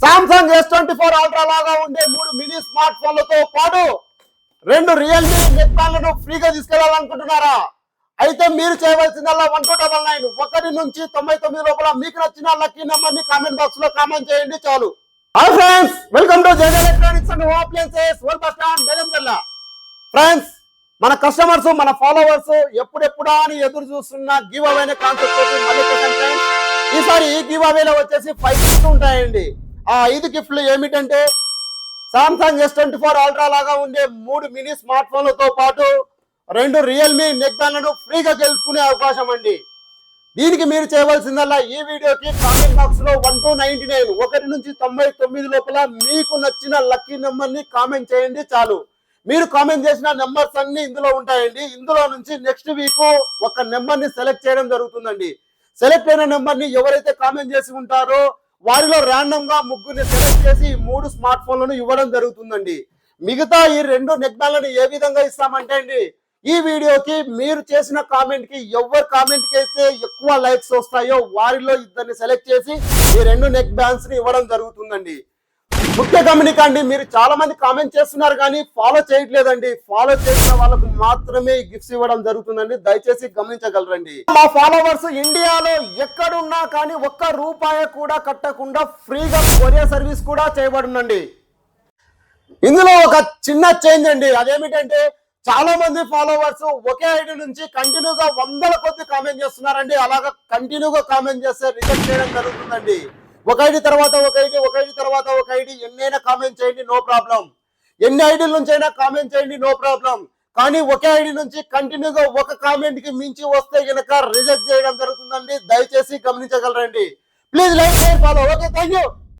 Samsung S24 ultra లాగా ఉండే 3 mini smart ఫోన్లతో పాటు 2 రియల్మీ నెక్ బ్యాండ్లను ఫ్రీగా తీసుకెళ్లాలనుకుంటున్నారా? అయితే మీరు చేయవలసిందల్లా 1299 1 నుంచి 99 లోపల మీకు నచ్చిన లక్కీ నెంబర్ ని కామెంట్ బాక్స్ లో కామెంట్ చేయండి చాలు. Hi friends, welcome to JJ electronics and home appliances world bus stand బెలంగల్లా. ఫ్రెండ్స్, మన కస్టమర్స్ మన ఫాలోవర్స్ ఎప్పుడెప్పుడా అని ఎదురు చూస్తున్న గివ్ అవే కాన్సెప్ట్ తోటి మళ్ళీ ఫ్రెండ్స్, ఈసారి ఈ గివ్ అవేలో వచ్చేసి 5 గిఫ్ట్లు ఉంటాయండి. ఆ 5 గిఫ్ట్లు ఏమిటంటే సామ్సంగ్ S24 అల్ట్రా లాగా ఉండే 3 మినీ స్మార్ట్ ఫోన్లతో పాటు 2 రియల్మీ నెక్ బ్యాండ్లను ఫ్రీగా గెలుచుకునే అవకాశం అండి. దీనికి మీరు చేయవలసిందల్లా ఈ వీడియోకి కామెంట్ బాక్స్ లో 1299 1 నుంచి 99 లోపల మీకు నచ్చిన లక్కీ నెంబర్ ని కామెంట్ చేయండి చాలు. మీరు కామెంట్ చేసిన నెంబర్స్ అన్ని ఇందులో ఉంటాయండి. ఇందులో నుంచి నెక్స్ట్ వీక్ ఒక నెంబర్ ని సెలెక్ట్ చేయడం జరుగుతుందండి. సెలెక్ట్ అయిన నెంబర్ ని ఎవరైతే కామెంట్ చేసి ఉంటారో వారిలో ర్యాండమ్ గా ముగ్గురిని సెలెక్ట్ చేసి 3 స్మార్ట్ ఫోన్లను ఇవ్వడం జరుగుతుందండి. మిగతా ఈ 2 నెక్ బ్యాండ్లను ఏ విధంగా ఇస్తామంటే అండి, ఈ వీడియోకి మీరు చేసిన కామెంట్ కి ఎవరి కామెంట్ కి అయితే ఎక్కువ లైక్స్ వస్తాయో వారిలో ఇద్దరిని సెలెక్ట్ చేసి ఈ 2 నెక్ బ్యాండ్స్ ని ఇవ్వడం జరుగుతుందండి. ముఖ్య గమనిక అండి, మీరు చాలా మంది కామెంట్ చేస్తున్నారు కానీ ఫాలో చేయట్లేదండి. ఫాలో చేసిన వాళ్ళకు మాత్రమే గిఫ్ట్స్ ఇవ్వడం జరుగుతుందండి, దయచేసి గమనించగలరండి. మా ఫాలోవర్స్ ఇండియాలో ఎక్కడున్నా కానీ ₹1 కూడా కట్టకుండా ఫ్రీగా కొరియర్ సర్వీస్ కూడా చేయబడునండి. ఇందులో ఒక చిన్న చేంజ్ అండి, అదేమిటంటే చాలా మంది ఫాలోవర్స్ ఒకే ఐడి నుంచి కంటిన్యూగా 100ల కొద్ది కామెంట్ చేస్తున్నారండి. అలాగా కంటిన్యూగా కామెంట్ చేస్తే రిజెక్ట్ చేయడం జరుగుతుందండి. ఒక ఐడి తర్వాత ఒక ఐడి, ఒక ఐడి తర్వాత ఒక ఐడి, ఎన్నైనా కామెంట్ చేయండి నో ప్రాబ్లం. ఎన్ని ఐడీల నుంచి అయినా కామెంట్ చేయండి నో ప్రాబ్లం. కానీ ఒకే ఐడి నుంచి కంటిన్యూగా ఒక కామెంట్ కి మించి వస్తే గనక రిజెక్ట్ చేయడం జరుగుతుందండి, దయచేసి గమనించగలరండి. Please like share follow. Okay, thank you.